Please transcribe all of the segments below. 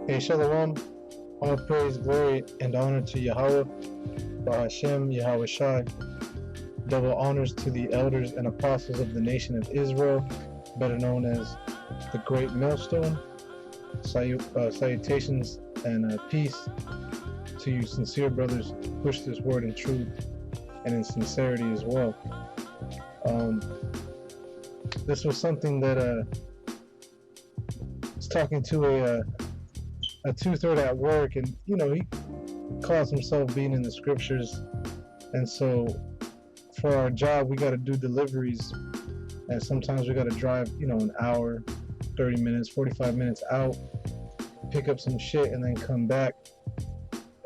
Hey, Shalom, all praise, glory, and honor to Yahweh, Bahashem, Yahweh Shai. Double honors to the elders and apostles of the nation of Israel, better known as the Great Millstone. Salutations and peace to you sincere brothers who push this word in truth and in sincerity as well. This was something that I was talking to a two-third at work, and he calls himself being in the scriptures, and so for our job we got to do deliveries, and sometimes we got to drive an hour, 30 minutes, 45 minutes out, pick up some shit, and then come back.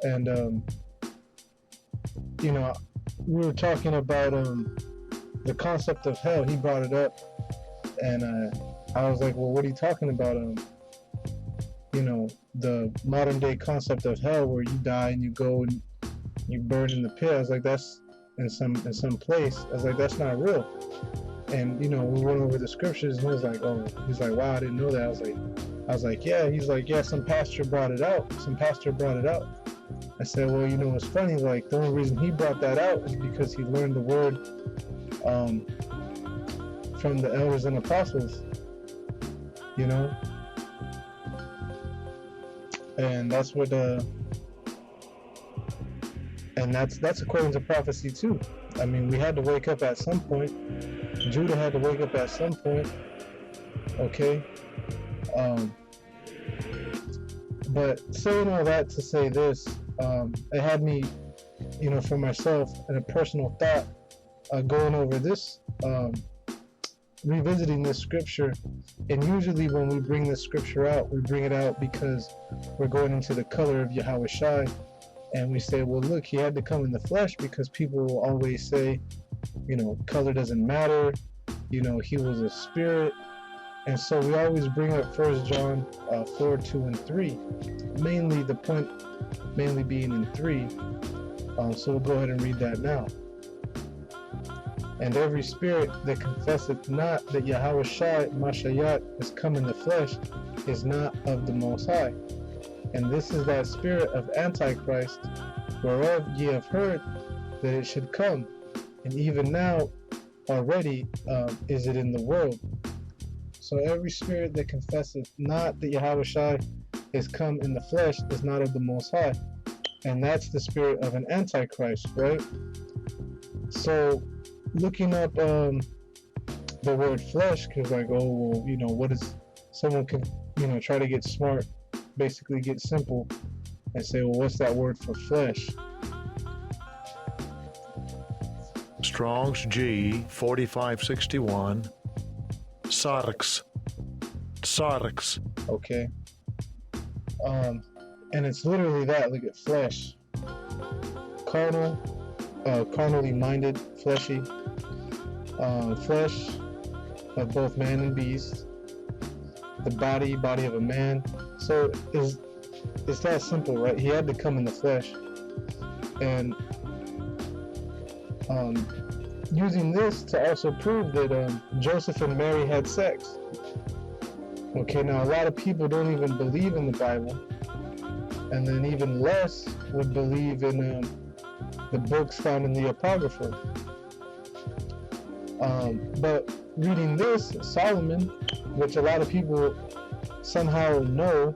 And we were talking about the concept of hell. He brought it up, and I was like, well, what are you talking about? The modern day concept of hell, where you die and you go and you burn in the pit. I was like, that's in some place. I was like, that's not real. And we went over the scriptures, and he's like, wow, I didn't know that. I was like, yeah. He's like, yeah, some pastor brought it out. I said, well, it's funny, like the only reason he brought that out is because he learned the word from the elders and apostles, and that's what and that's according to prophecy too. I mean, we had to wake up at some point. Judah had to wake up at some point. Okay. But saying all that to say this, it had me, for myself, and a personal thought, going over this, revisiting this scripture. And usually when we bring this scripture out, we bring it out because we're going into the color of Yahweh Shai, and we say, well, look, he had to come in the flesh, because people will always say, color doesn't matter, he was a spirit. And so we always bring up 1 John 4, 2, and 3, mainly the point being in 3. So we'll go ahead and read that now. And every spirit that confesseth not that Yahweh Shai Mashayat is come in the flesh is not of the Most High. And this is that spirit of Antichrist, whereof ye have heard that it should come, and even now already is it in the world. So every spirit that confesseth not that Yahweh Shai is come in the flesh is not of the Most High. And that's the spirit of an Antichrist, right? So looking up the word flesh, because like, oh, well, what is, someone can, try to get smart, basically get simple, and say, well, what's that word for flesh? Strong's G 4561. Sarx. Okay. And it's literally that. Look at flesh. Carnal, carnally minded, fleshy. Flesh of both man and beast. The body of a man. So it's that simple, right? He had to come in the flesh. And using this to also prove that Joseph and Mary had sex. Okay, now a lot of people don't even believe in the Bible, and then even less would believe in the books found in the Apocrypha. But reading this, Solomon, which a lot of people somehow know,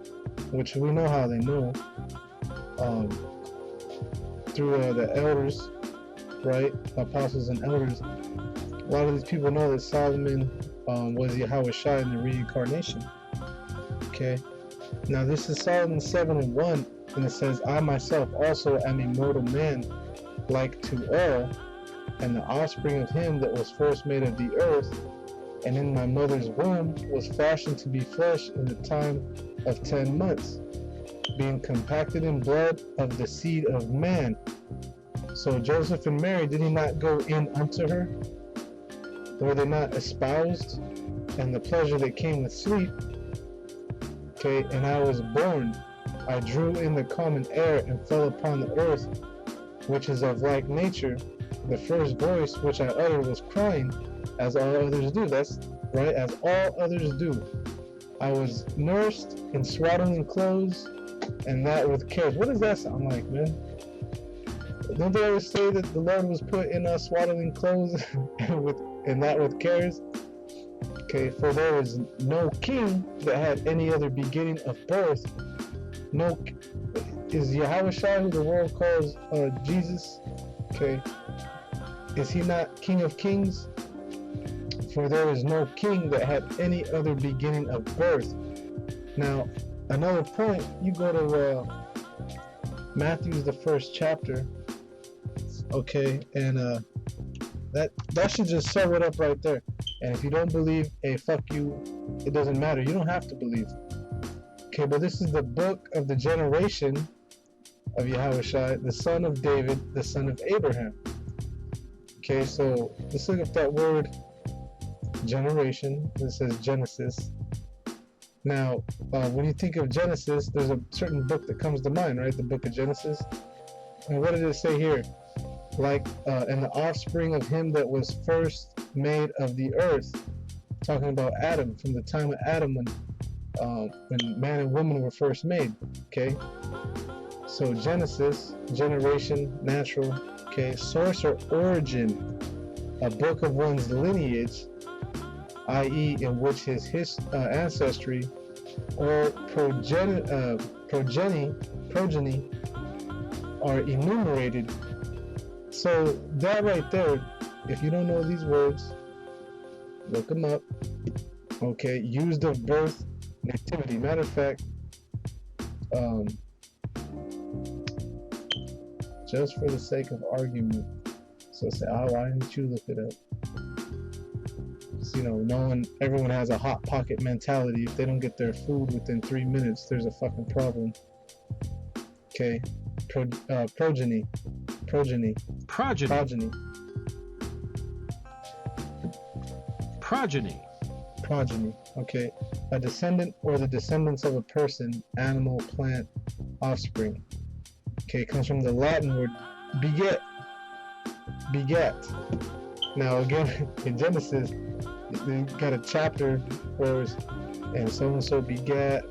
which we know how they know, through the elders, right? Apostles and elders. A lot of these people know that Solomon was Yahweh Shai in the reincarnation. Okay. Now this is Solomon 7:1, and it says, I myself also am a mortal man, like to all, and the offspring of him that was first made of the earth, and in my mother's womb was fashioned to be flesh in the time of 10 months, being compacted in blood of the seed of man. So Joseph and Mary, did he not go in unto her? Were they not espoused? And the pleasure that came with sleep. Okay, and I was born. I drew in the common air and fell upon the earth, which is of like nature. The first voice which I uttered was crying, as all others do. That's right, as all others do. I was nursed in swaddling clothes, and that with cares. What does that sound like, man? Don't they always say that the Lord was put in swaddling clothes and that with cares? Okay, for there is no king that had any other beginning of birth. No, is Yahushua, who the world calls Jesus, okay, is he not King of Kings? For there is no king that had any other beginning of birth. Now, another point, you go to Matthew's the 1st chapter, okay, and that should just sum it up right there. And if you don't believe, hey, fuck you, it doesn't matter. You don't have to believe. Okay, but this is the book of the generation of Yahushua, the son of David, the son of Abraham. Okay, so let's look at that word generation. This says Genesis. Now, when you think of Genesis, there's a certain book that comes to mind, right? The book of Genesis. And what did it say here? Like, and the offspring of him that was first made of the earth. Talking about Adam, from the time of Adam when man and woman were first made. Okay? So Genesis, generation, natural. Okay? Source or origin, a book of one's lineage, i.e. in which his ancestry or progeny are enumerated. So that right there, if you don't know these words, look them up. Okay, used of birth, nativity. Matter of fact, just for the sake of argument, so say, oh, why didn't you look it up? You know, everyone has a hot pocket mentality. If they don't get their food within 3 minutes, there's a fucking problem. Okay, progeny. Okay, a descendant or the descendants of a person, animal, plant, offspring. Okay, it comes from the Latin word beget. Now again, in Genesis, they got a chapter where it's, and so and so begat.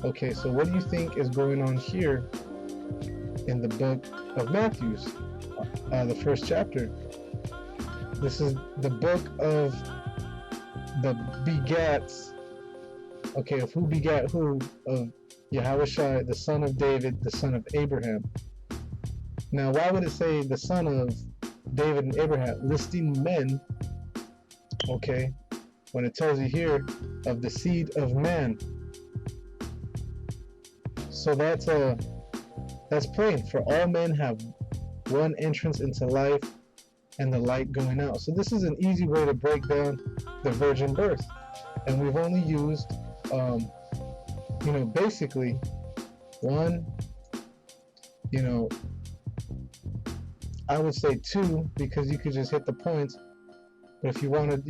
Okay, so what do you think is going on here in the book of Matthew, the 1st chapter? This is the book of the begats. Okay, of who begat who? Of Yahushua, the son of David, the son of Abraham. Now, why would it say the son of David and Abraham, listing men, okay, when it tells you here of the seed of man? So that's plain. For all men have one entrance into life, and the light going out. So this is an easy way to break down the virgin birth, and we've only used, basically one, I would say 2, because you could just hit the points. But if you wanted,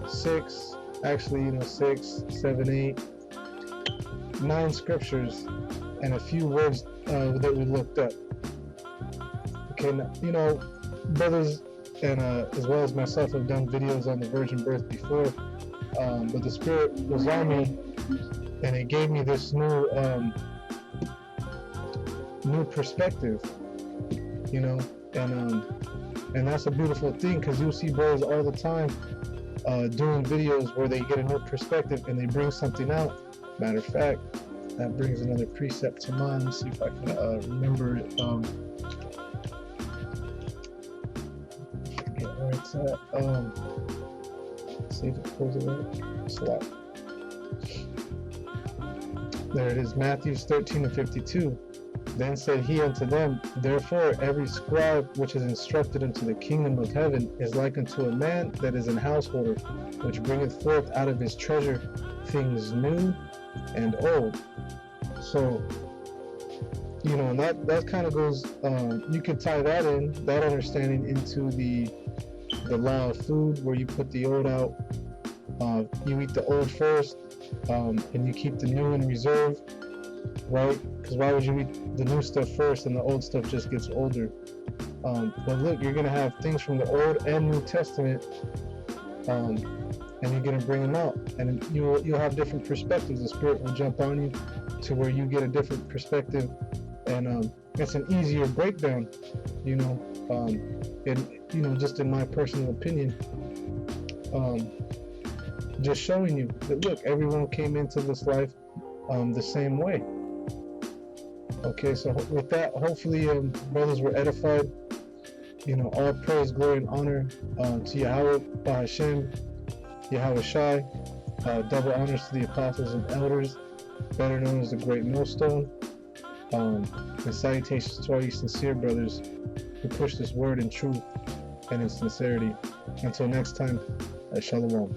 6, actually, 6, 7, 8, 9 scriptures and a few words that we looked up. Okay, brothers and as well as myself have done videos on the virgin birth before, but the Spirit was on me, and it gave me this new perspective, and that's a beautiful thing, because you'll see brothers all the time doing videos where they get a new perspective and they bring something out. Matter of fact, that brings another precept to mind. Let's see if I can remember it. Forget where it's at. Let's see if it pulls it right. Slap. There it is, Matthew 13:52. Then said he unto them, therefore every scribe which is instructed unto the kingdom of heaven is like unto a man that is an householder, which bringeth forth out of his treasure things new and old. So, and that kind of goes, you could tie that understanding into the law of food, where you put the old out, you eat the old first, and you keep the new in reserve, right? Because why would you eat the new stuff first and the old stuff just gets older? But look, you're going to have things from the Old and New Testament and you're gonna bring them out, and you'll have different perspectives. The Spirit will jump on you to where you get a different perspective, and it's an easier breakdown, you know. And just in my personal opinion, just showing you that look, everyone came into this life the same way. Okay, so with that, hopefully, brothers were edified. All praise, glory, and honor to Yahweh, Bahashem, Yahweh Shai. Double honors to the apostles and elders, better known as the Great Millstone. And salutations to all you sincere brothers who push this word in truth and in sincerity. Until next time, Shalom.